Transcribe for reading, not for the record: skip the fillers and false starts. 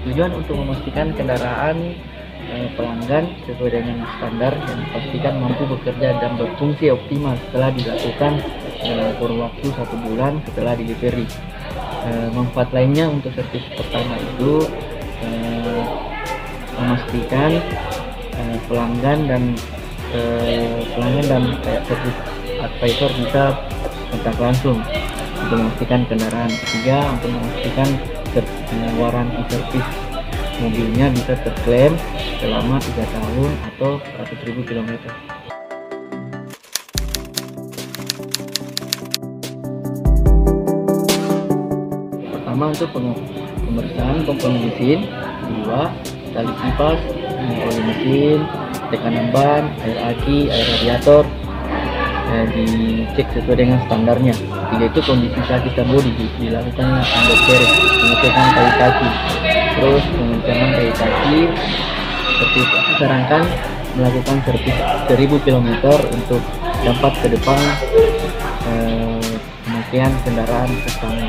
Tujuan untuk memastikan kendaraan pelanggan sesuai dengan standar dan pastikan mampu bekerja dan berfungsi optimal setelah dilakukan kurun waktu 1 bulan setelah delivery. Manfaat lainnya untuk servis pertama itu memastikan pelanggan dan servis advisor bisa kontak langsung untuk memastikan kendaraan. Ketiga, untuk memastikan waranti servis mobilnya bisa terklaim selama 3 tahun atau 100.000 km. Pertama, untuk pemeriksaan komponen mesin. Kedua, tali kipas, oli mesin, tekanan ban, air aki, air radiator dicek sesuai dengan standarnya. Tiga, itu kondisi kaki dan bodi dilakukan undercarriage, pengecekan kayu kaki. Terus pengencangan kayu kaki seperti disarankan melakukan servis 1000 km untuk dampak ke depan pemakaian kendaraan pertama.